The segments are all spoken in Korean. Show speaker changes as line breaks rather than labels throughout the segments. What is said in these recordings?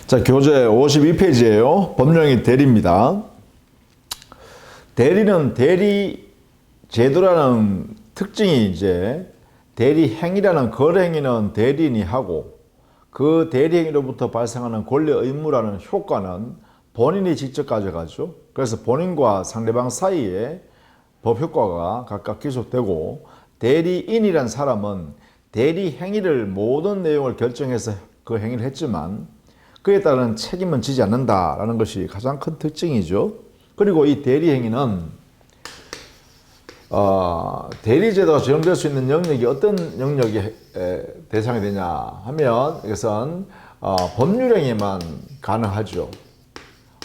자, 교재 52페이지예요. 법령이 대리입니다. 대리는 대리 제도라는 특징이 이제 대리 행위라는 거래 행위는 대리인이 하고 그 대리 행위로부터 발생하는 권리 의무라는 효과는 본인이 직접 가져가죠. 그래서 본인과 상대방 사이에 법 효과가 각각 기속되고 대리인이란 사람은 대리 행위를 모든 내용을 결정해서 그 행위를 했지만 그에 따른 책임은 지지 않는다라는 것이 가장 큰 특징이죠. 그리고 이 대리 행위는 대리제도가 적용될 수 있는 영역이 어떤 영역이 대상이 되냐 하면 이것은 법률행위만 가능하죠.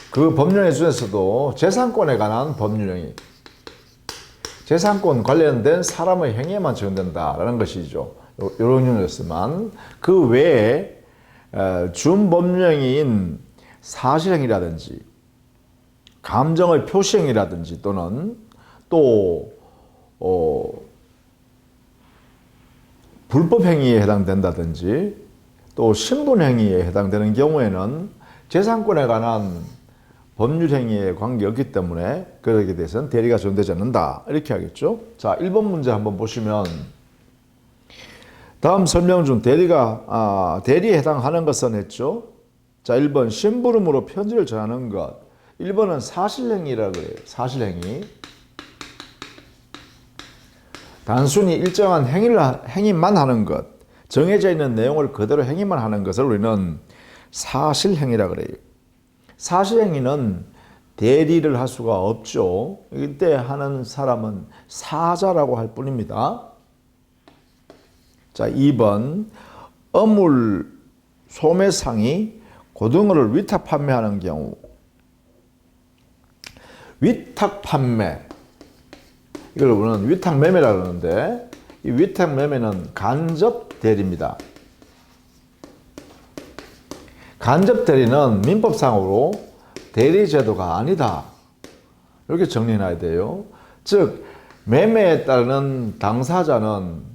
그 법률행위 중에서도 재산권에 관한 법률행위, 재산권 관련된 사람의 행위에만 적용된다라는 것이죠. 이런 영역이었지만 그 외에 준법령인 사실행위라든지 감정의 표시행위라든지 또는 또 불법행위에 해당된다든지 또 신분행위에 해당되는 경우에는 재산권에 관한 법률행위에 관계없기 때문에 그러게 돼서는 대리가 적용되지 않는다 이렇게 하겠죠. 자, 1번 문제 한번 보시면 다음 설명 중 대리에 해당하는 것은 했죠. 자, 1번 심부름으로 편지를 전하는 것. 1번은 사실행위라고 그래요. 사실행위. 단순히 일정한 행위만 하는 것. 정해져 있는 내용을 그대로 행위만 하는 것을 우리는 사실행위라고 그래요. 사실행위는 대리를 할 수가 없죠. 이때 하는 사람은 사자라고 할 뿐입니다. 자, 2번 어물 소매상이 고등어를 위탁 판매하는 경우. 위탁 판매, 이걸 우리는 위탁 매매라고 그러는데 이 위탁 매매는 간접 대리입니다. 간접 대리는 민법상으로 대리 제도가 아니다. 이렇게 정리해놔야 돼요. 즉 매매에 따르는 당사자는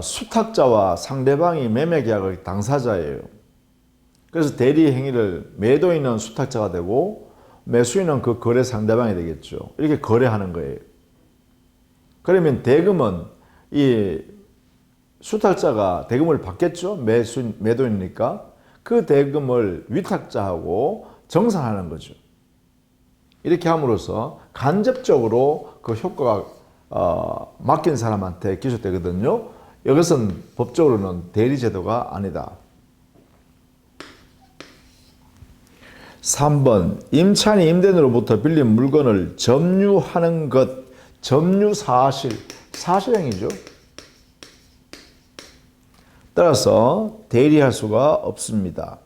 수탁자와 상대방이 매매 계약의 당사자예요. 그래서 대리 행위를 매도인은 수탁자가 되고 매수인은 그 거래 상대방이 되겠죠. 이렇게 거래하는 거예요. 그러면 대금은 이 수탁자가 대금을 받겠죠. 매도인이니까 그 대금을 위탁자하고 정산하는 거죠. 이렇게 함으로써 간접적으로 그 효과가 맡긴 사람한테 기소되거든요. 이것은 법적으로는 대리제도가 아니다. 3번 임차인이 임대인으로부터 빌린 물건을 점유하는 것. 점유 사실, 사실행위죠. 따라서 대리할 수가 없습니다.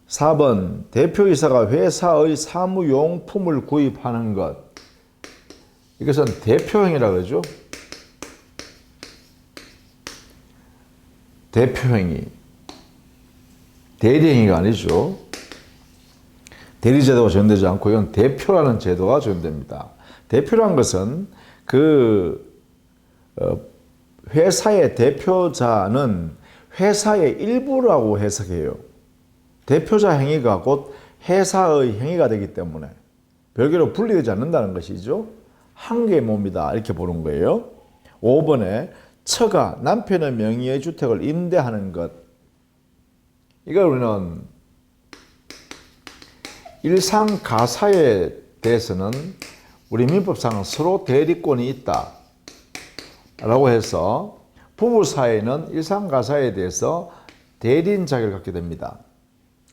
4번 대표이사가 회사의 사무용품을 구입하는 것. 이것은 대표행위라고 그러죠. 대표행위. 대리행위가 아니죠. 대리제도가 적용되지 않고 이건 대표라는 제도가 적용됩니다. 대표라는 것은 그 회사의 대표자는 회사의 일부라고 해석해요. 대표자 행위가 곧 회사의 행위가 되기 때문에 별개로 분리되지 않는다는 것이죠. 한 개의 몸이다 이렇게 보는 거예요. 5번에 처가 남편의 명의의 주택을 임대하는 것. 이걸 우리는 일상 가사에 대해서는 우리 민법상은 서로 대리권이 있다 라고 해서 부부 사이에는 일상 가사에 대해서 대리인 자격을 갖게 됩니다.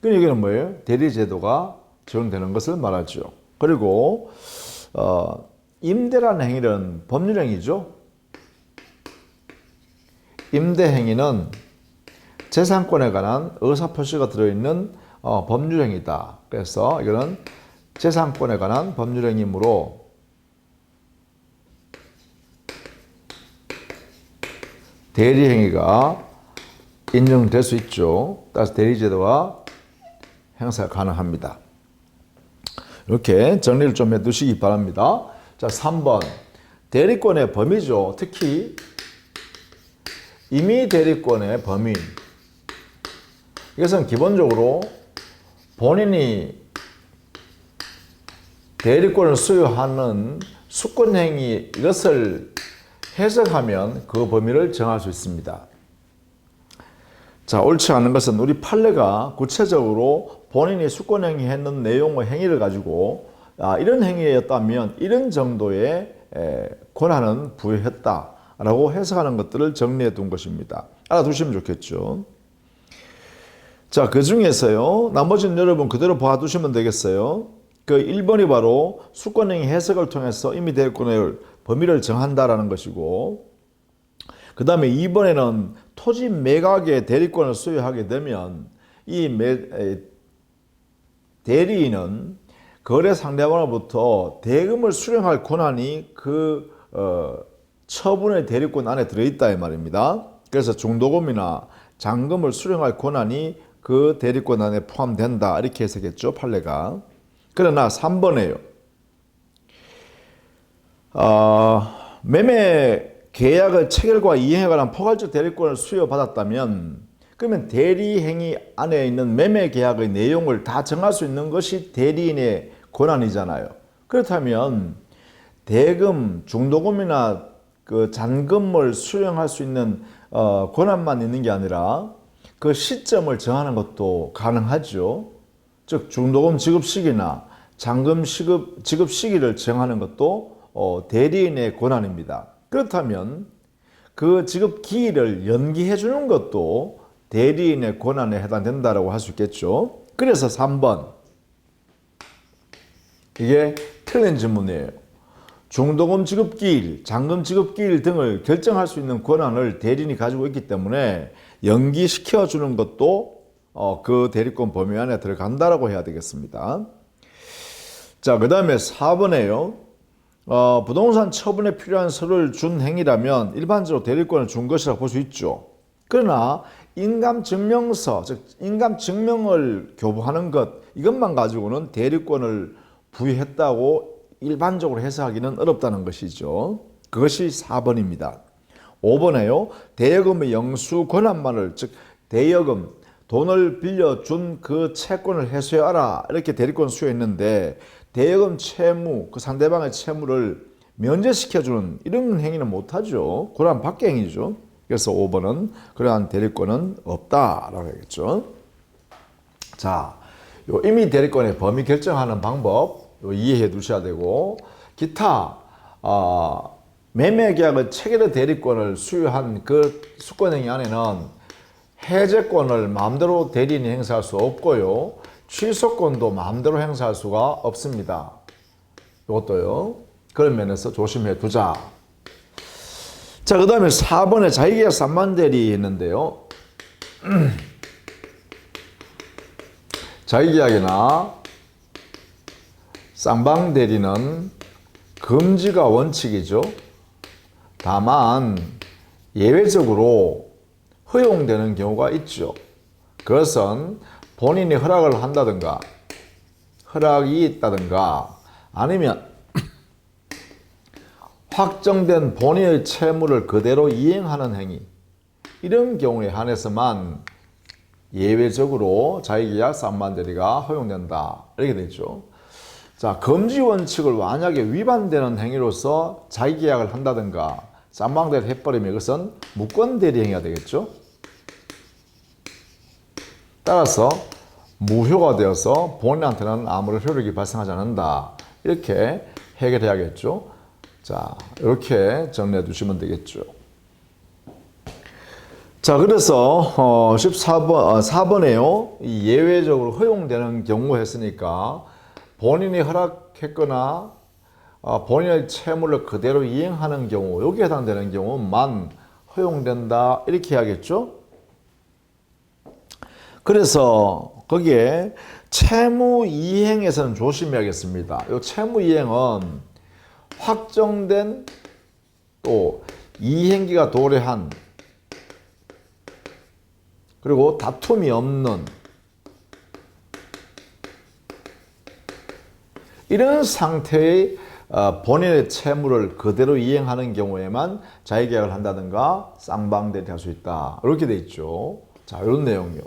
그럼 여기는 뭐예요? 대리제도가 적용되는 것을 말하죠. 그리고 임대라는 행위는 법률행위죠. 임대행위는 재산권에 관한 의사표시가 들어있는 법률행위다. 그래서 이거는 재산권에 관한 법률행위이므로 대리행위가 인정될 수 있죠. 따라서 대리제도가 행사가 가능합니다. 이렇게 정리를 좀 해두시기 바랍니다. 자, 3번 대리권의 범위죠. 특히 임의 대리권의 범위. 이것은 기본적으로 본인이 대리권을 수여하는 수권행위 이것을 해석하면 그 범위를 정할 수 있습니다. 자, 옳지 않은 것은 우리 판례가 구체적으로 본인이 수권행위 했는 내용의 행위를 가지고 이런 행위였다면 이런 정도의 권한은 부여했다라고 해석하는 것들을 정리해 둔 것입니다. 알아두시면 좋겠죠. 자, 그 중에서요, 나머지는 여러분 그대로 봐두시면 되겠어요. 그 1번이 바로 수권행위 해석을 통해서 이미 대리권의 범위를 정한다라는 것이고, 그 다음에 2번에는 토지 매각의 대리권을 수여하게 되면 이 대리인은 거래 상대방으로부터 대금을 수령할 권한이 그 처분의 대리권 안에 들어있다 이 말입니다. 그래서 중도금이나 잔금을 수령할 권한이 그 대리권 안에 포함된다 이렇게 해석했죠, 판례가. 그러나 3번에요. 매매 계약의 체결과 이행에 관한 포괄적 대리권을 수여받았다면 그러면 대리행위 안에 있는 매매 계약의 내용을 다 정할 수 있는 것이 대리인의 권한이잖아요. 그렇다면 대금, 중도금이나 그 잔금을 수령할 수 있는 권한만 있는 게 아니라 그 시점을 정하는 것도 가능하죠. 즉 중도금 지급 시기나 잔금 지급 시기를 정하는 것도 대리인의 권한입니다. 그렇다면 그 지급 기일을 연기해 주는 것도 대리인의 권한에 해당된다고 할 수 있겠죠. 그래서 3번 이게 틀린 질문이에요. 중도금 지급 기일, 잔금 지급 기일 등을 결정할 수 있는 권한을 대리인이 가지고 있기 때문에 연기시켜 주는 것도 그 대리권 범위 안에 들어간다라고 해야 되겠습니다. 자, 그 다음에 4번에요. 부동산 처분에 필요한 서류를 준 행위라면 일반적으로 대리권을 준 것이라고 볼 수 있죠. 그러나 인감증명서, 즉 인감증명을 교부하는 것 이것만 가지고는 대리권을 부여했다고 일반적으로 해석하기는 어렵다는 것이죠. 그것이 4번입니다. 5번에요. 대여금의 영수 권한만을, 즉 대여금, 돈을 빌려준 그 채권을 해소하라 이렇게 대리권 수여했는데 대여금 채무, 그 상대방의 채무를 면제시켜주는 이런 행위는 못하죠. 권한 밖의 행위죠. 그래서 5번은 그러한 대리권은 없다라고 하겠죠. 자, 요 임의 대리권의 범위 결정하는 방법 이해해 두셔야 되고, 기타 매매계약의 체결의 대리권을 수여한 그 수권행위 안에는 해제권을 마음대로 대리인이 행사할 수 없고요, 취소권도 마음대로 행사할 수가 없습니다. 이것도요, 그런 면에서 조심해 두자. 자, 그 다음에 4번에 자기계약 쌍방대리 했는데요. 자기계약이나 쌍방대리는 금지가 원칙이죠. 다만 예외적으로 허용되는 경우가 있죠. 그것은 본인이 허락을 한다든가 허락이 있다든가 아니면 확정된 본인의 채무를 그대로 이행하는 행위, 이런 경우에 한해서만 예외적으로 자기계약 쌍방대리가 허용된다 이렇게 되죠. 자, 금지 원칙을 만약에 위반되는 행위로서 자기계약을 한다든가 쌍방대리를 해버리면 이것은 무권대리 행위가 되겠죠. 따라서 무효가 되어서 본인한테는 아무런 효력이 발생하지 않는다 이렇게 해결해야겠죠. 자, 이렇게 정리해 두시면 되겠죠. 자, 그래서 4번에요. 예외적으로 허용되는 경우 했으니까 본인이 허락했거나 본인의 채무를 그대로 이행하는 경우, 여기에 해당되는 경우만 허용된다 이렇게 해야겠죠. 그래서 거기에 채무 이행에서는 조심해야겠습니다. 이 채무 이행은 확정된 또 이행기가 도래한 그리고 다툼이 없는 이런 상태의 본인의 채무를 그대로 이행하는 경우에만 자기계약을 한다든가 쌍방대리 할 수 있다 이렇게 돼 있죠. 자, 이런 내용이요.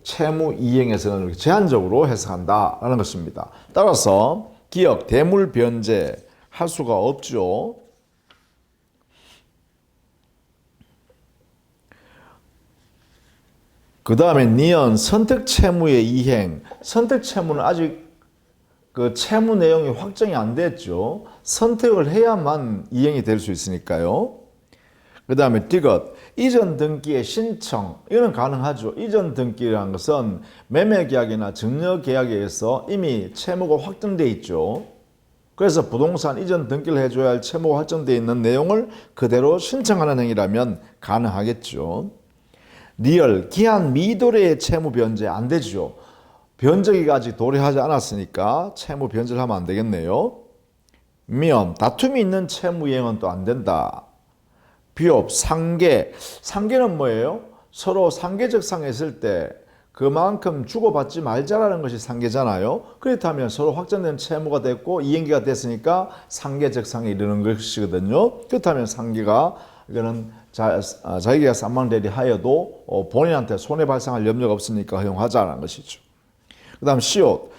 채무 이행에서는 이렇게 제한적으로 해석한다라는 것입니다. 따라서 기억, 대물 변제 할 수가 없죠. 그 다음에 니은 선택 채무의 이행. 선택 채무는 아직 그 채무 내용이 확정이 안 됐죠. 선택을 해야만 이행이 될 수 있으니까요. 그 다음에 디귿, 이전 등기의 신청. 이거는 가능하죠. 이전 등기라는 것은 매매계약이나 증여계약에 의해서 이미 채무가 확정돼 있죠. 그래서 부동산 이전 등기를 해줘야 할 채무가 확정되어 있는 내용을 그대로 신청하는 행위라면 가능하겠죠. 리얼, 기한 미도래의 채무 변제 안 되죠. 변제기가 아직 도래하지 않았으니까 채무 변제를 하면 안 되겠네요. 미엄, 다툼이 있는 채무 이행은 또 안 된다. 비옵, 상계. 상계는 뭐예요? 서로 상계적상했을 때 그만큼 주고받지 말자라는 것이 상계잖아요. 그렇다면 서로 확정된 채무가 됐고 이행기가 됐으니까 상계적상에 이르는 것이거든요. 그렇다면 상계가 이거는 자기가 쌍방대리 하여도 본인한테 손해 발생할 염려가 없으니까 허용하자는 것이죠. 그 다음 시옷,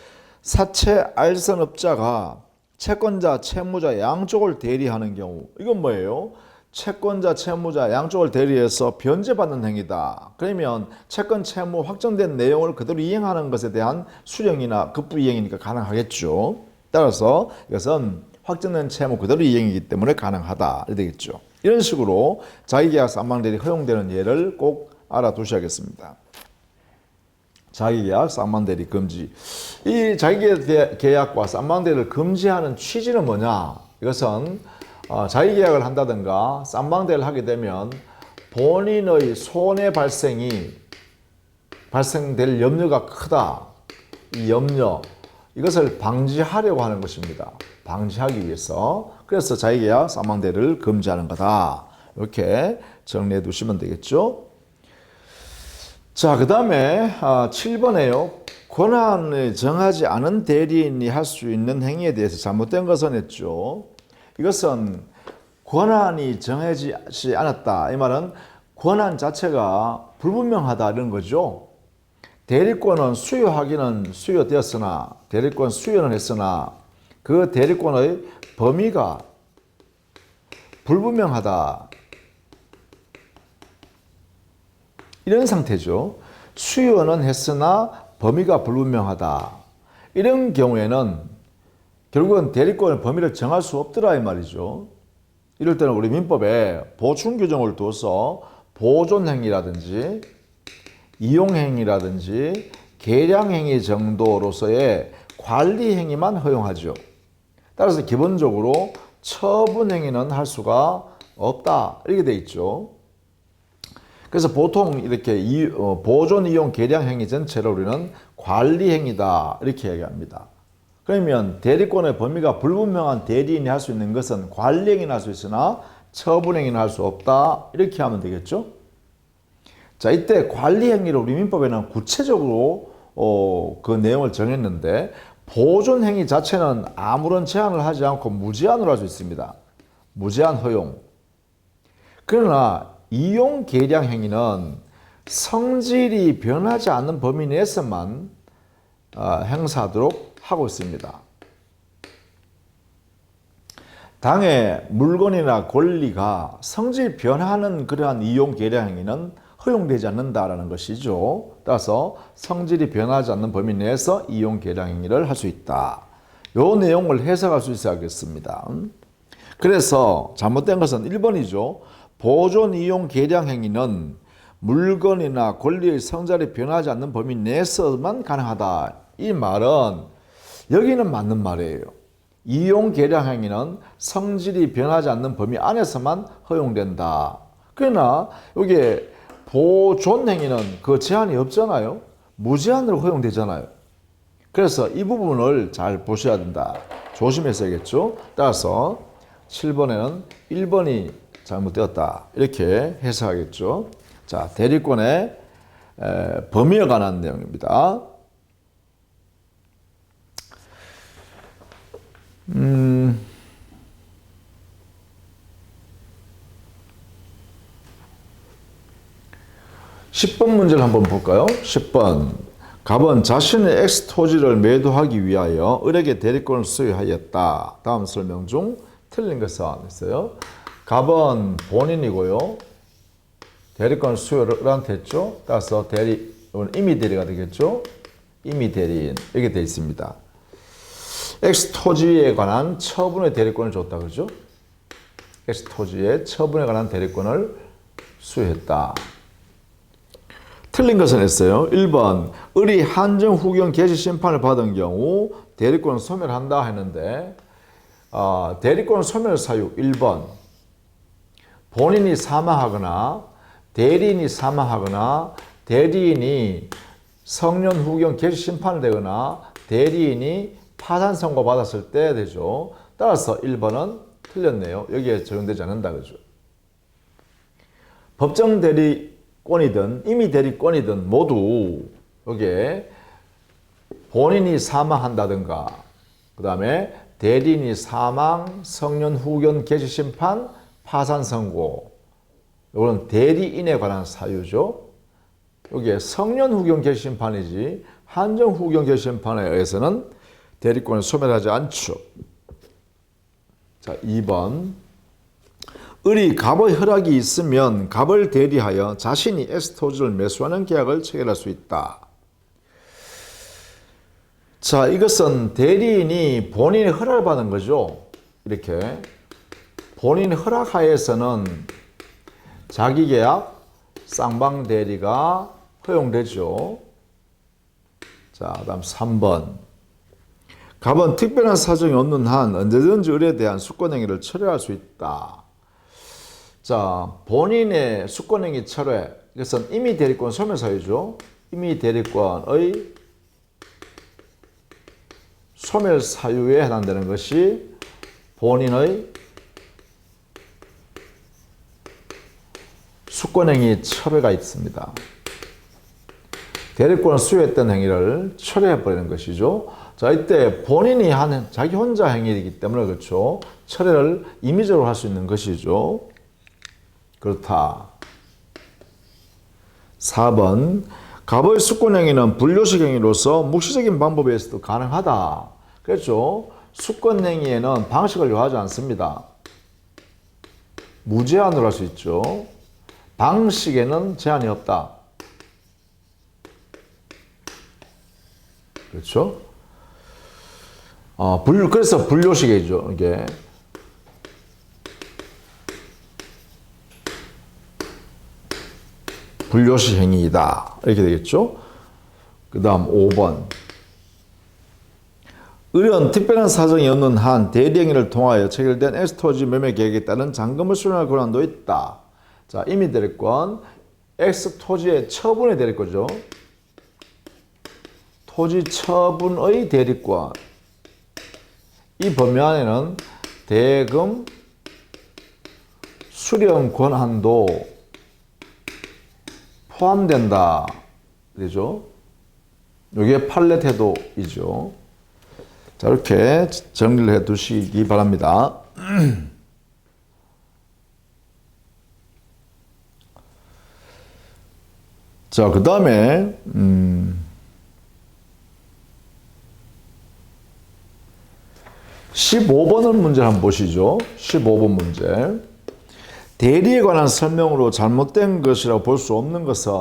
사채 알선업자가 채권자, 채무자 양쪽을 대리하는 경우. 이건 뭐예요? 채권자, 채무자 양쪽을 대리해서 변제받는 행위다. 그러면 채권, 채무 확정된 내용을 그대로 이행하는 것에 대한 수령이나 급부 이행이니까 가능하겠죠. 따라서 이것은 확정된 채무 그대로 이행이기 때문에 가능하다. 이렇게 되겠죠. 이런 식으로 자기계약 쌍방대리 허용되는 예를 꼭 알아두셔야겠습니다. 자기계약 쌍방대리 금지. 이 자기계약과 쌍방대리를 금지하는 취지는 뭐냐? 이것은 자기계약을 한다든가 쌍방대리를 하게 되면 본인의 손해 발생될 염려가 크다. 이 염려, 이것을 방지하려고 하는 것입니다. 방지하기 위해서. 그래서 자기계약 쌍방대리를 금지하는 거다. 이렇게 정리해 두시면 되겠죠. 자, 그 다음에 7번에요. 권한을 정하지 않은 대리인이 할 수 있는 행위에 대해서 잘못된 것은 했죠. 이것은 권한이 정해지지 않았다. 이 말은 권한 자체가 불분명하다 이런 거죠. 대리권은 수여하기는 수여되었으나, 대리권 수여는 했으나 그 대리권의 범위가 불분명하다. 이런 상태죠. 수여는 했으나 범위가 불분명하다. 이런 경우에는 결국은 대리권의 범위를 정할 수 없더라 이 말이죠. 이럴 때는 우리 민법에 보충 규정을 둬서 보존행위라든지 이용행위라든지 계량행위 정도로서의 관리행위만 허용하죠. 따라서 기본적으로 처분행위는 할 수가 없다 이렇게 돼 있죠. 그래서 보통 이렇게 보존, 이용, 계량 행위 전체를 우리는 관리 행위다 이렇게 얘기합니다. 그러면 대리권의 범위가 불분명한 대리인이 할 수 있는 것은 관리 행위는 할 수 있으나 처분 행위는 할 수 없다 이렇게 하면 되겠죠. 자, 이때 관리 행위를 우리 민법에는 구체적으로 그 내용을 정했는데 보존 행위 자체는 아무런 제한을 하지 않고 무제한으로 할 수 있습니다. 무제한 허용. 그러나 이용 계량 행위는 성질이 변하지 않는 범위 내에서만 행사하도록 하고 있습니다. 당의 물건이나 권리가 성질 변하는 그러한 이용 계량 행위는 허용되지 않는다라는 것이죠. 따라서 성질이 변하지 않는 범위 내에서 이용 계량 행위를 할 수 있다. 이 내용을 해석할 수 있어야겠습니다. 그래서 잘못된 것은 1번이죠. 보존, 이용, 계량 행위는 물건이나 권리의 성질이 변하지 않는 범위 내에서만 가능하다. 이 말은 여기는 맞는 말이에요. 이용, 계량 행위는 성질이 변하지 않는 범위 안에서만 허용된다. 그러나 여기 보존 행위는 그 제한이 없잖아요. 무제한으로 허용되잖아요. 그래서 이 부분을 잘 보셔야 된다. 조심했어야겠죠. 따라서 7번에는 1번이 잘못되었다. 이렇게 해석하겠죠. 자, 대리권의 범위에 관한 내용입니다. 10번 문제를 한번 볼까요? 10번. 갑은 자신의 X 토지를 매도하기 위하여 을에게 대리권을 수여하였다. 다음 설명 중 틀린 것은 있어요. 갑은 본인이고요. 대리권 수여를 을한테 했죠. 따라서 임의 대리가 되겠죠. 임의 대리인 이렇게 되어 있습니다. X 토지에 관한 처분의 대리권을 줬다 그러죠. X 토지의 처분에 관한 대리권을 수여했다. 틀린 것은 했어요. 1번 을이 한정 후견 개시 심판을 받은 경우 대리권을 소멸한다 했는데 대리권 소멸 사유 1번 본인이 사망하거나 대리인이 사망하거나 대리인이 성년 후견 개시 심판을 되거나 대리인이 파산 선고 받았을 때 되죠. 따라서 1번은 틀렸네요. 여기에 적용되지 않는다 그죠. 법정 대리권이든 임의 대리권이든 모두 여기에 본인이 사망한다든가 그 다음에 대리인이 사망, 성년 후견 개시 심판, 파산 선고 이거는 대리인에 관한 사유죠. 여기에 성년 후견 개시 심판이지 한정 후견 개시 심판에 의해서는 대리권을 소멸하지 않죠. 자, 2번. 을이 갑의 허락이 있으면 갑을 대리하여 자신이 X 토지를 매수하는 계약을 체결할 수 있다. 자, 이것은 대리인이 본인의 허락을 받은 거죠. 이렇게. 본인 허락하에서는 자기 계약, 쌍방 대리가 허용되죠. 자, 다음 3번. 갑은 특별한 사정이 없는 한 언제든지 을에 대한 수권행위를 철회할 수 있다. 자, 본인의 수권행위 철회, 이것은 임의 대리권 소멸 사유죠. 임의 대리권의 소멸 사유에 해당되는 것이 본인의 수권행위 철회가 있습니다. 대리권을 수여했던 행위를 철회해버리는 것이죠. 자, 이때 본인이 하는 자기 혼자 행위이기 때문에 그렇죠. 철회를 임의적으로 할 수 있는 것이죠. 그렇다. 4번. 갑의 수권행위는 불요식 행위로서 묵시적인 방법에 의해서도 가능하다. 그렇죠. 수권행위에는 방식을 요하지 않습니다. 무제한으로 할 수 있죠. 방식에는 제한이 없다. 그렇죠? 그래서 불요식이죠, 이게. 불요식 행위이다. 이렇게 되겠죠? 그 다음 5번. 을은 특별한 사정이 없는 한 대리행위를 통하여 체결된 X토지 매매 계획에 따른 잔금을 수령할 권한도 있다. 자, 임의 대리권, X토지의 처분의 대리권이죠. 토지 처분의 대리권. 이 범위 안에는 대금 수령 권한도 포함된다. 그죠? 이게 판례 태도이죠. 자, 이렇게 정리를 해 두시기 바랍니다. 자, 그 다음에 15번을 문제 한번 보시죠. 15번 문제. 대리에 관한 설명으로 잘못된 것이라고 볼 수 없는 것은,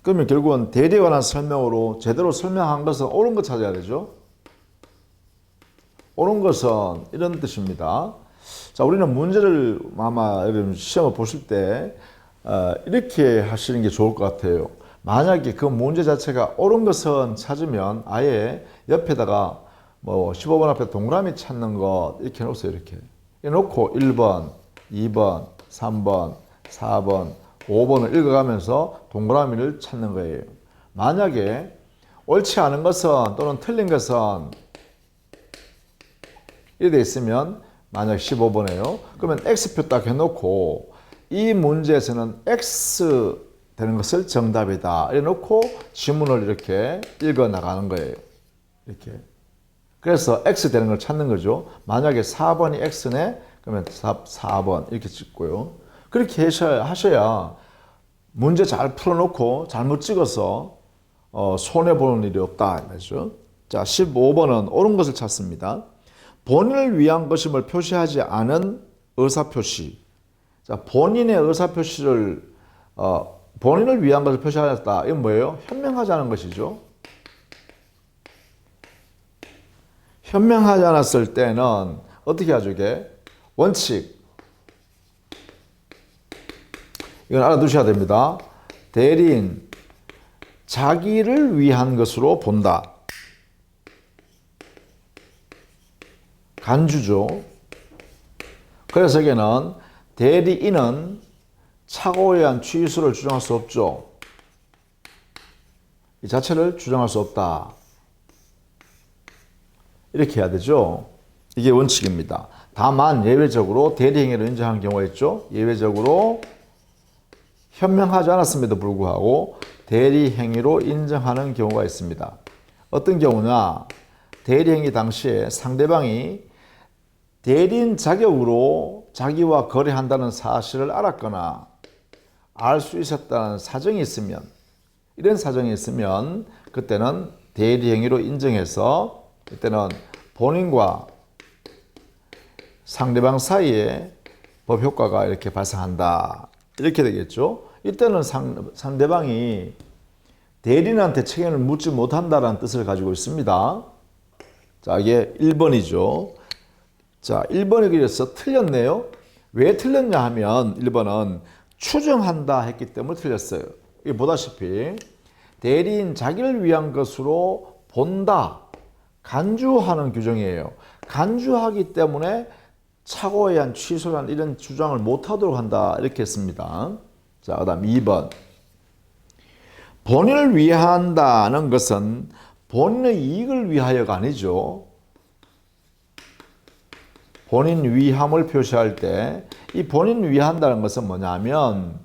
그러면 결국은 대리에 관한 설명으로 제대로 설명한 것은 옳은 것 찾아야 되죠. 옳은 것은 이런 뜻입니다. 자, 우리는 문제를 아마 시험을 보실 때 이렇게 하시는 게 좋을 것 같아요. 만약에 그 문제 자체가 옳은 것은 찾으면 아예 옆에다가 15번 앞에 동그라미 찾는 것 이렇게 해놓으세요. 이렇게 해놓고 1번, 2번, 3번, 4번, 5번을 읽어가면서 동그라미를 찾는 거예요. 만약에 옳지 않은 것은 또는 틀린 것은 이렇게 돼 있으면 만약 15번이에요. 그러면 X표 딱 해놓고 이 문제에서는 X 되는 것을 정답이다. 이래 놓고 지문을 이렇게 읽어 나가는 거예요. 이렇게. 그래서 X 되는 걸 찾는 거죠. 만약에 4번이 X네, 그러면 4번 이렇게 찍고요. 그렇게 하셔야 문제 잘 풀어놓고 잘못 찍어서 손해보는 일이 없다. 말이죠. 자, 15번은 옳은 것을 찾습니다. 본인을 위한 것임을 표시하지 않은 의사표시. 자, 본인의 의사표시를, 본인을 위한 것을 표시하였다. 이건 뭐예요? 현명하지 않은 것이죠. 현명하지 않았을 때는 어떻게 하죠, 이게? 원칙. 이건 알아두셔야 됩니다. 대리인, 자기를 위한 것으로 본다. 간주죠. 그래서 여기는 대리인은 착오에 의한 취소를 주장할 수 없죠. 이 자체를 주장할 수 없다. 이렇게 해야 되죠. 이게 원칙입니다. 다만 예외적으로 대리행위를 인정한 경우가 있죠. 예외적으로 현명하지 않았음에도 불구하고 대리행위로 인정하는 경우가 있습니다. 어떤 경우냐, 대리행위 당시에 상대방이 대리인 자격으로 자기와 거래한다는 사실을 알았거나 알 수 있었다는 사정이 있으면, 이런 사정이 있으면 그때는 대리행위로 인정해서 그때는 본인과 상대방 사이에 법효과가 이렇게 발생한다. 이렇게 되겠죠. 이때는 상대방이 대리인한테 책임을 묻지 못한다는 뜻을 가지고 있습니다. 자, 이게 1번이죠. 자, 1번에 그래서 틀렸네요. 왜 틀렸냐 하면 1번은 추정한다 했기 때문에 틀렸어요. 이게 보다시피 대리인 자기를 위한 것으로 본다. 간주하는 규정이에요. 간주하기 때문에 착오에 의한 취소란 이런 주장을 못하도록 한다. 이렇게 했습니다. 자, 그 다음 2번. 본인을 위한다는 것은 본인의 이익을 위하여가 아니죠. 본인 위함을 표시할 때 이 본인 위한다는 것은 뭐냐면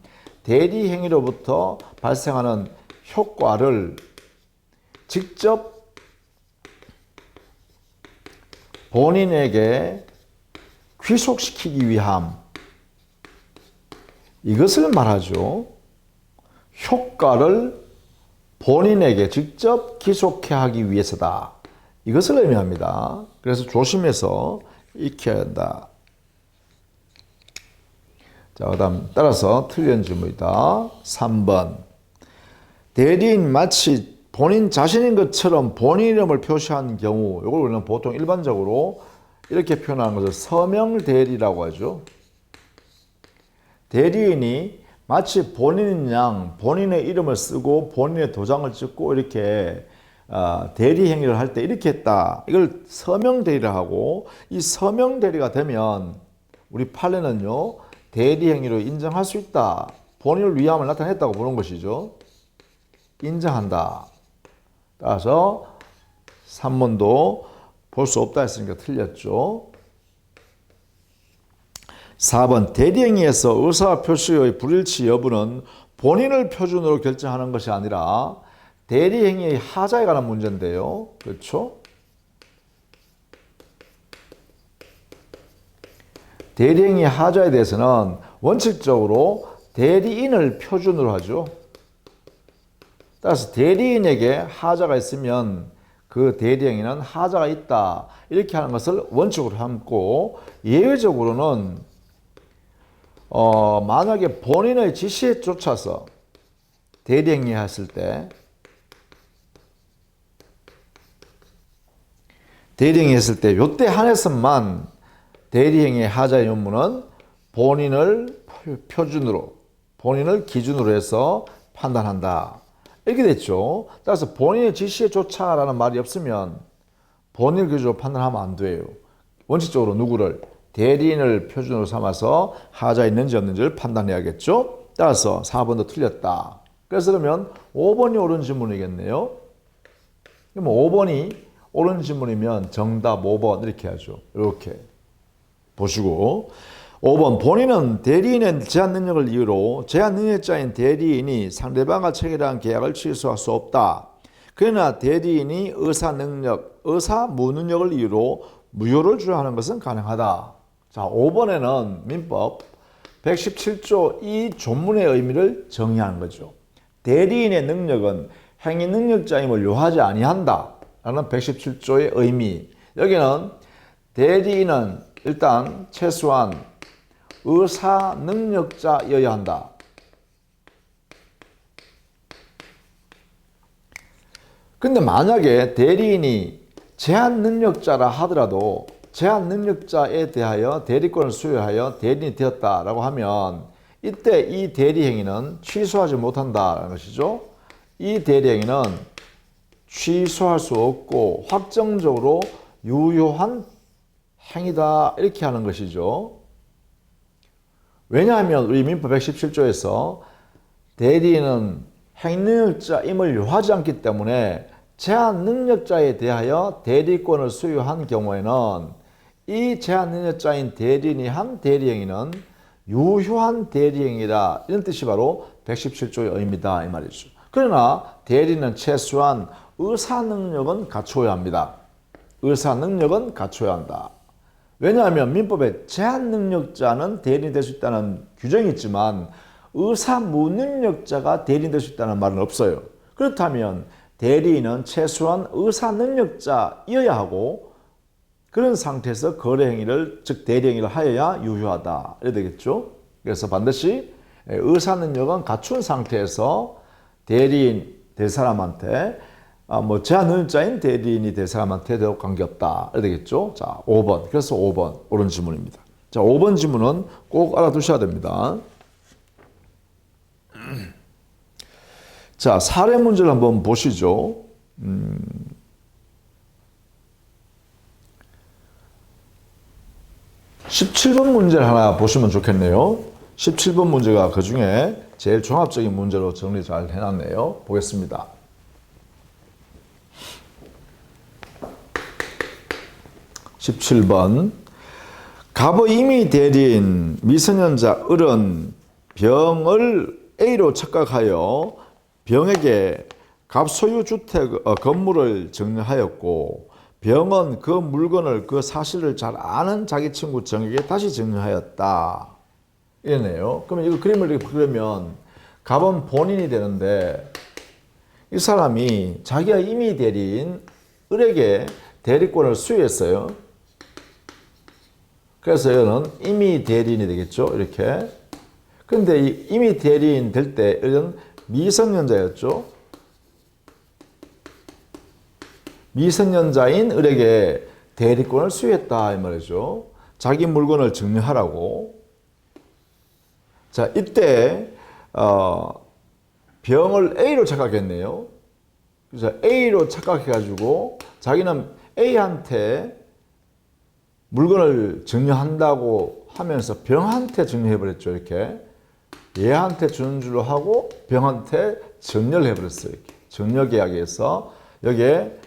대리행위로부터 발생하는 효과를 직접 본인에게 귀속시키기 위함, 이것을 말하죠. 효과를 본인에게 직접 귀속해 하기 위해서다. 이것을 의미합니다. 그래서 조심해서 익혀야 한다. 자, 그 다음 따라서 틀린 질문이다. 3번. 대리인 마치 본인 자신인 것처럼 본인 이름을 표시한 경우, 이걸 우리는 보통 일반적으로 이렇게 표현하는 것을 서명 대리라고 하죠. 대리인이 마치 본인인 양 본인의 이름을 쓰고 본인의 도장을 찍고 이렇게 대리 행위를 할 때 이렇게 했다. 이걸 서명 대리라 하고, 이 서명 대리가 되면 우리 판례는요, 대리 행위로 인정할 수 있다. 본인을 위함을 나타냈다고 보는 것이죠. 인정한다. 따라서 3번도 볼 수 없다 했으니까 틀렸죠. 4번. 대리행위에서 의사표시의 불일치 여부는 본인을 표준으로 결정하는 것이 아니라 대리행위의 하자에 관한 문제인데요. 그렇죠? 대리행위 하자에 대해서는 원칙적으로 대리인을 표준으로 하죠. 따라서 대리인에게 하자가 있으면 그 대리행위는 하자가 있다. 이렇게 하는 것을 원칙으로 삼고, 예외적으로는 만약에 본인의 지시에 쫓아서 대리행위 했을 때, 요때 한해서만 대리행위의 하자의 의무는 본인을 표준으로, 본인을 기준으로 해서 판단한다. 이렇게 됐죠. 따라서 본인의 지시에 쫓아라는 말이 없으면 본인 기준으로 판단하면 안 돼요. 원칙적으로 누구를? 대리인을 표준으로 삼아서 하자 있는지 없는지를 판단해야겠죠. 따라서 4번도 틀렸다. 그래서 그러면 5번이 옳은 질문이겠네요. 그럼 5번이 옳은 질문이면 정답 5번 이렇게 하죠. 이렇게 보시고, 5번. 본인은 대리인의 제한 능력을 이유로 제한 능력자인 대리인이 상대방과 체결한 계약을 취소할 수 없다. 그러나 대리인이 의사 무능력을 이유로 무효를 주장하는 것은 가능하다. 자, 5번에는 민법 117조 이 조문의 의미를 정의하는 거죠. 대리인의 능력은 행위 능력자임을 요하지 아니한다 라는 117조의 의미. 여기는 대리인은 일단 최소한 의사 능력자여야 한다. 근데 만약에 대리인이 제한 능력자라 하더라도 제한 능력자에 대하여 대리권을 수여하여 대리인이 되었다라고 하면 이때 이 대리 행위는 취소하지 못한다는 것이죠. 이 대리 행위는 취소할 수 없고 확정적으로 유효한 행위다 이렇게 하는 것이죠. 왜냐하면 우리 민법 117조에서 대리인은 행능력자임을 요하지 않기 때문에 제한 능력자에 대하여 대리권을 수여한 경우에는 이 제한 능력자인 대리인이 한 대리행위는 유효한 대리행위다 이런 뜻이 바로 117조의 의미다 이 말이죠. 그러나 대리인은 최소한 의사 능력은 갖춰야 합니다. 의사 능력은 갖춰야 한다. 왜냐하면 민법에 제한 능력자는 대리인이 될 수 있다는 규정이 있지만 의사 무능력자가 대리인이 될 수 있다는 말은 없어요. 그렇다면 대리인은 최소한 의사 능력자여야 하고 그런 상태에서 거래 행위를 즉 대리 행위를 하여야 유효하다 이래 되겠죠. 그래서 반드시 의사 능력은 갖춘 상태에서 대리인 될 사람한테 제한 능력자인 대리인이 될 사람한테 도 관계없다 이래 되겠죠. 자, 5번. 그래서 5번 옳은 지문입니다. 자, 5번 지문은 꼭 알아두셔야 됩니다. 자, 사례 문제를 한번 보시죠. 17번 문제를 하나 보시면 좋겠네요. 17번 문제가 그 중에 제일 종합적인 문제로 정리 잘 해놨네요. 보겠습니다. (17번) 갑의 임의 대리인 미성년자 을은 병을 A로 착각하여 병에게 갑 소유 주택 건물을 증여하였고 병은 그 물건을 그 사실을 잘 아는 자기 친구 정에게 다시 증여하였다. 이러네요. 그러면 이거 그림을 이렇게 그리면 갑은 본인이 되는데 이 사람이 자기가 임의 대리인 을에게 대리권을 수여했어요. 그래서 이거는 임의 대리인이 되겠죠. 이렇게. 그런데 이 임의 대리인 될 때 이런 미성년자였죠. 미성년자인 을에게 대리권을 수여했다 이 말이죠. 자기 물건을 증여하라고. 자, 이때 병을 A로 착각했네요. 그래서 A로 착각해가지고 자기는 A한테 물건을 증여한다고 하면서 병한테 증여해버렸죠. 이렇게 얘한테 주는 줄로 하고 병한테 증여를 해버렸어요. 이렇게 증여 계약에서 여기에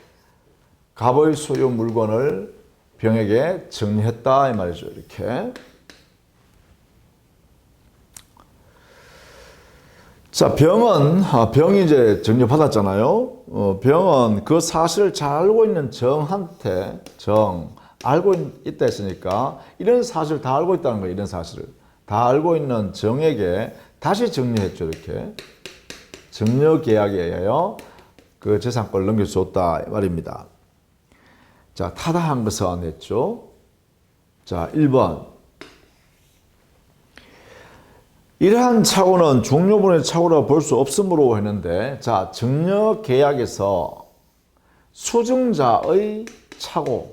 갑의 소유 물건을 병에게 증여했다 이 말이죠. 이렇게. 자, 병이 이제 증여받았잖아요. 병은 그 사실을 잘 알고 있는 정한테 알고 있다 했으니까 이런 사실을 다 알고 있다는 거예요. 이런 사실을 다 알고 있는 정에게 다시 증여했죠. 이렇게 증여 계약에 의하여 그 재산권을 넘겨줬다 말입니다. 자, 타당한 것은 했죠. 자, 1번. 이러한 착오는 중요분의 착오라고 볼 수 없으므로 했는데, 자, 증여 계약에서 수증자의 착오,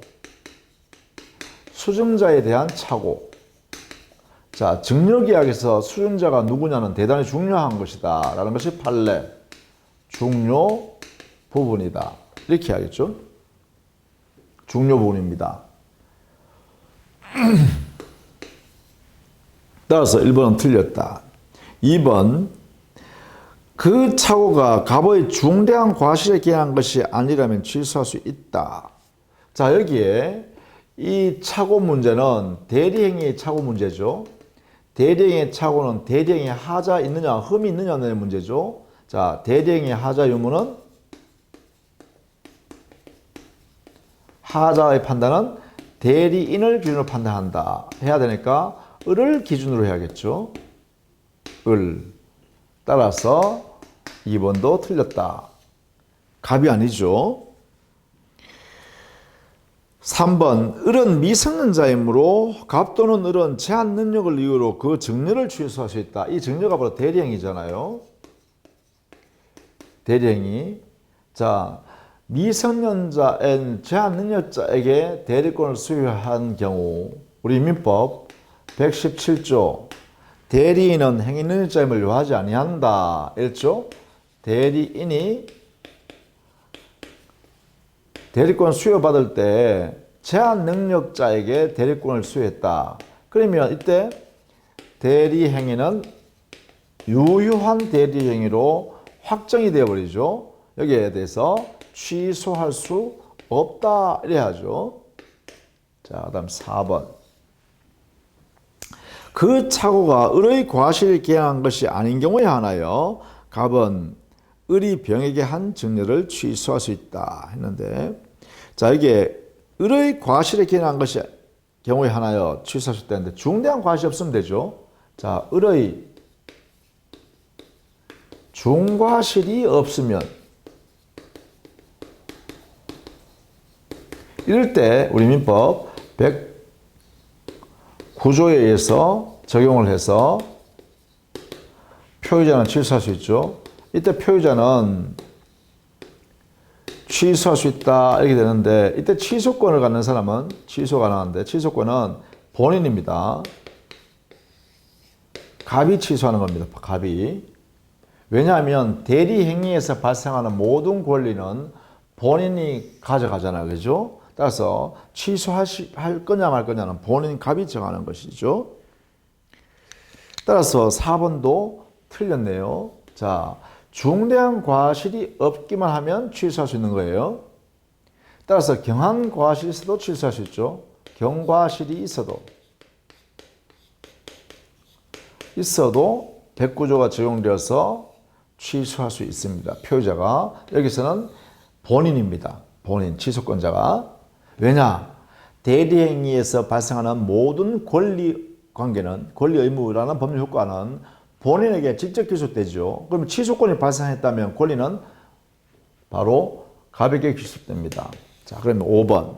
수증자에 대한 착오. 자, 증여 계약에서 수증자가 누구냐는 대단히 중요한 것이다 라는 것이 판례, 중요 부분이다. 이렇게 하겠죠. 중요 부분입니다. 따라서 1번은 틀렸다. 2번, 그 착오가 갑의 중대한 과실에 기한한 것이 아니라면 취소할 수 있다. 자, 여기에 이 착오 문제는 대리행위의 착오 문제죠. 대리행위의 착오는 대리행위에 하자 있느냐 흠이 있느냐의 문제죠. 자, 대리행위의 하자 유무는 하자의 판단은 대리인을 기준으로 판단한다 해야 되니까 을을 기준으로 해야겠죠. 을. 따라서 2번도 틀렸다. 갑이 아니죠. 3번 을은 미성년자이므로 갑 또는 을은 제한 능력을 이유로 그 증여를 취소할 수 있다. 이 증여가 바로 대리행위잖아요. 대리행위. 자, 미성년자인 제한 능력자에게 대리권을 수여한 경우 우리 민법 117조 대리인은 행위 능력자임을 요하지 아니한다. 1조 대리인이 대리권 수여받을 때 제한 능력자에게 대리권을 수여했다. 그러면 이때 대리행위는 유효한 대리행위로 확정이 되어버리죠. 여기에 대해서 취소할 수 없다 이래야죠. 자, 다음 4번. 그 착오가 을의 과실을 기행한 것이 아닌 경우에 하나여 갑은 을이 병에게 한 증여를 취소할 수 있다 했는데, 자, 이게 을의 과실에 기행한 것이 경우에 하나여 취소할 수 있다 했는데 중대한 과실이 없으면 되죠. 자, 을의 중과실이 없으면 이럴 때 우리 민법 109조에 의해서 적용을 해서 표의자는 취소할 수 있죠. 이때 표의자는 취소할 수 있다 이렇게 되는데, 이때 취소권을 갖는 사람은 취소 가능한데 취소권은 본인입니다. 갑이 취소하는 겁니다. 갑이. 왜냐하면 대리행위에서 발생하는 모든 권리는 본인이 가져가잖아요. 그죠? 따라서 취소할 거냐 말 거냐는 본인 갑이 정하는 것이죠. 따라서 4번도 틀렸네요. 자, 중대한 과실이 없기만 하면 취소할 수 있는 거예요. 따라서 경한 과실이 있어도 취소할 수 있죠. 경과실이 있어도 109조가 적용되어서 취소할 수 있습니다. 표의자가. 여기서는 본인입니다. 본인, 취소권자가. 왜냐? 대리행위에서 발생하는 모든 권리 관계는, 권리 의무라는 법률 효과는 본인에게 직접 기속되죠. 그러면 취소권이 발생했다면 권리는 바로 갑에게 기속됩니다. 자, 그러면 5번.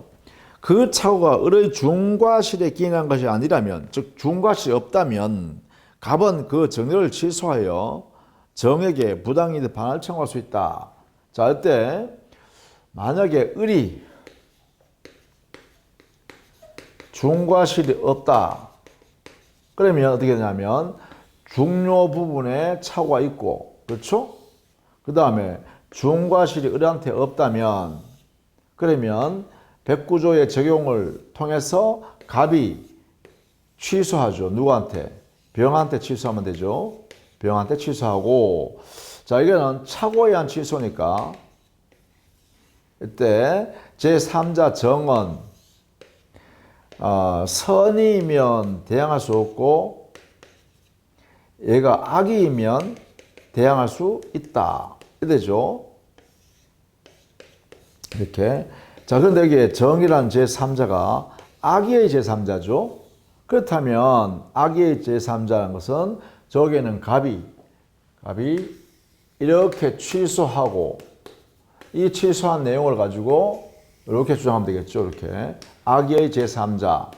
그 착오가 을의 중과실에 기인한 것이 아니라면, 즉 중과실이 없다면 갑은 그 정여를 취소하여 정에게 부당이득 반환을 청구할 수 있다. 자, 이때 만약에 을이 중과실이 없다. 그러면 어떻게 되냐면 중요 부분에 착오가 있고, 그렇죠? 그 다음에 중과실이 을한테 없다면, 그러면 109조의 적용을 통해서 갑이 취소하죠. 누구한테? 병한테 취소하면 되죠. 병한테 취소하고, 자, 이거는 착오에 의한 취소니까 이때 제3자 정은 선이면 대항할 수 없고 얘가 악이면 대항할 수 있다. 이되죠. 이렇게. 자, 그런데 여기에 정이라는 제3자가 악의의 제3자죠. 그렇다면 악의의 제3자라는 것은 저기에는 갑이 이렇게 취소하고 이 취소한 내용을 가지고 이렇게 주장하면 되겠죠. 이렇게 악의의 제3자에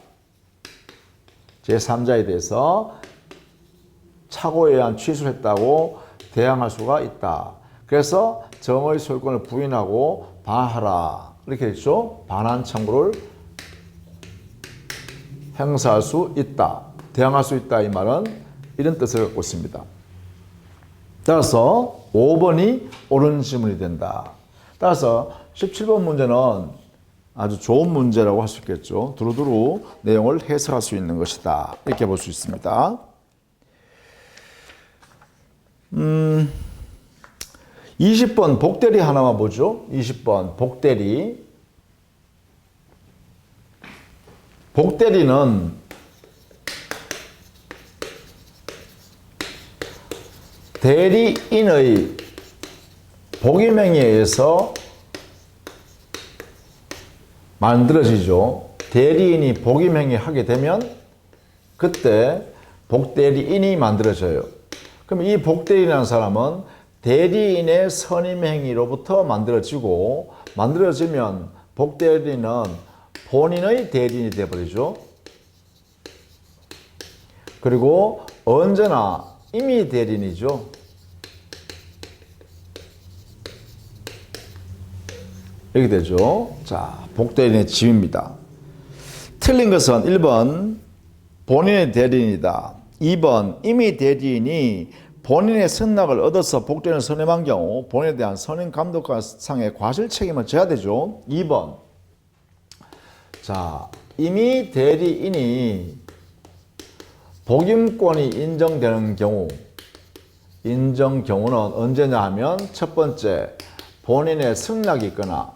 대해서 착오에 의한 취소를 했다고 대항할 수가 있다. 그래서 정의 소유권을 부인하고 반하라. 이렇게 했죠. 반환 청구를 행사할 수 있다. 대항할 수 있다. 이 말은 이런 뜻을 갖고 있습니다. 따라서 5번이 옳은 질문이 된다. 따라서 17번 문제는 아주 좋은 문제라고 할 수 있겠죠. 두루두루 내용을 해석할 수 있는 것이다. 이렇게 볼 수 있습니다. 20번 복대리 하나만 보죠. 20번 복대리. 복대리는 대리인의 복임행위에 의해서 만들어지죠. 대리인이 복임행위 하게 되면 그때 복대리인이 만들어져요. 그럼 이 복대리인이라는 사람은 대리인의 선임행위로부터 만들어지면 복대리인은 본인의 대리인이 되어버리죠. 그리고 언제나 임의 대리인이죠. 이렇게 되죠. 자, 복대리인의 짐입니다. 틀린 것은 1번 본인의 대리인이다. 2번 임의 대리인이 본인의 선락을 얻어서 복대리인을 선임한 경우 본인에 대한 선임 감독상의 과실 책임을 져야 되죠. 2번 자, 임의 대리인이 복임권이 인정되는 경우는 언제냐 하면 첫 번째 본인의 승낙이 있거나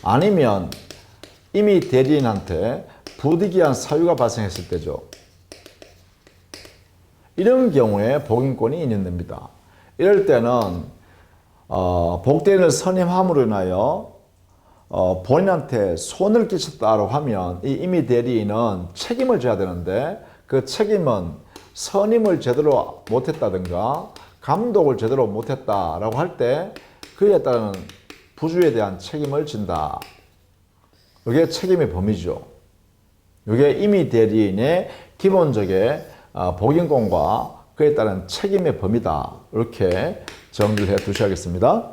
아니면 임의 대리인한테 부득이한 사유가 발생했을 때죠. 이런 경우에 복임권이 인정됩니다. 이럴 때는 복대리인을 선임함으로 인하여 본인한테 손을 끼쳤다고 하면 이 임의 대리인은 책임을 져야 되는데 그 책임은 선임을 제대로 못했다든가 감독을 제대로 못했다라고 할 때 그에 따른 부주에 대한 책임을 진다. 이게 책임의 범위죠. 이게 임의 대리인의 기본적인 복임권과 그에 따른 책임의 범위다. 이렇게 정리를 해 두셔야겠습니다.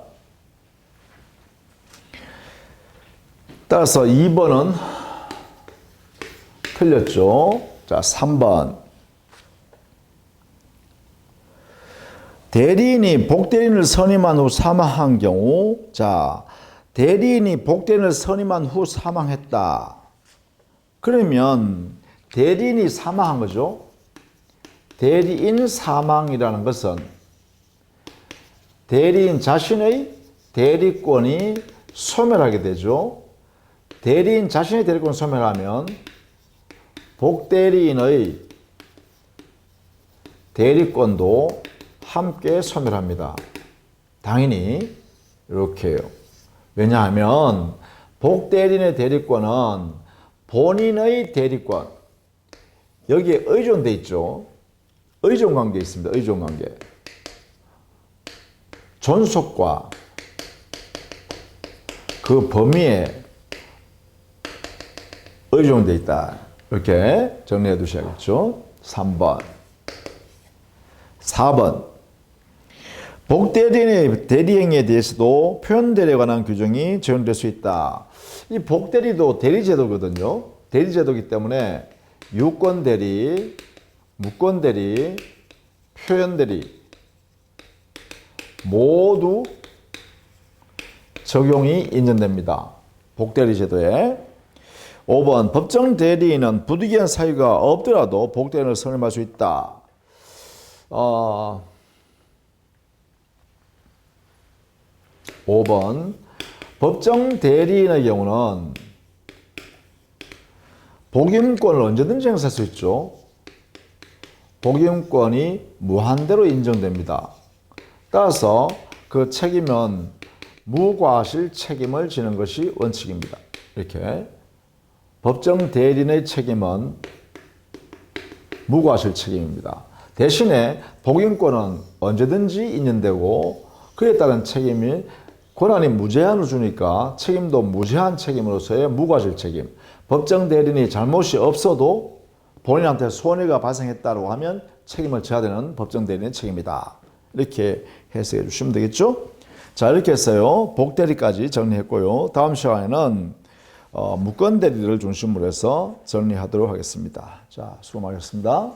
따라서 2번은 틀렸죠. 자, 3번. 대리인이 복대리인을 선임한 후 사망한 경우, 자, 대리인이 복대리인을 선임한 후 사망했다. 그러면 대리인이 사망한 거죠. 대리인 사망이라는 것은 대리인 자신의 대리권이 소멸하게 되죠. 대리인 자신의 대리권을 소멸하면 복대리인의 대리권도 함께 소멸합니다. 당연히 이렇게요. 왜냐하면 복대리인의 대리권은 본인의 대리권, 여기에 의존돼 있죠. 의존관계 있습니다. 의존관계. 존속과 그 범위에 의존돼 있다. 이렇게 정리해 두셔야겠죠. 3번. 4번. 복대리인의 대리행위에 대해서도 표현대리에 관한 규정이 적용될 수 있다. 이 복대리도 대리제도거든요. 대리제도이기 때문에 유권대리, 무권대리, 표현대리 모두 적용이 인정됩니다. 복대리제도에. 5번 법정 대리인은 부득이한 사유가 없더라도 복대리인을 선임할 수 있다. 5번 법정 대리인의 경우는 복임권을 언제든지 행사할 수 있죠. 복임권이 무한대로 인정됩니다. 따라서 그 책임은 무과실 책임을 지는 것이 원칙입니다. 이렇게 법정 대리인의 책임은 무과실 책임입니다. 대신에 복임권은 언제든지 인정되고 그에 따른 책임이 권한이 무제한으로 주니까 책임도 무제한 책임으로서의 무과실 책임. 법정 대리인이 잘못이 없어도 본인한테 손해가 발생했다고 하면 책임을 져야 되는 법정 대리인의 책임이다. 이렇게 해석해 주시면 되겠죠. 자, 이렇게 해서요. 복대리까지 정리했고요. 다음 시간에는 무권대리를 중심으로 해서 정리하도록 하겠습니다. 자, 수고 많으셨습니다.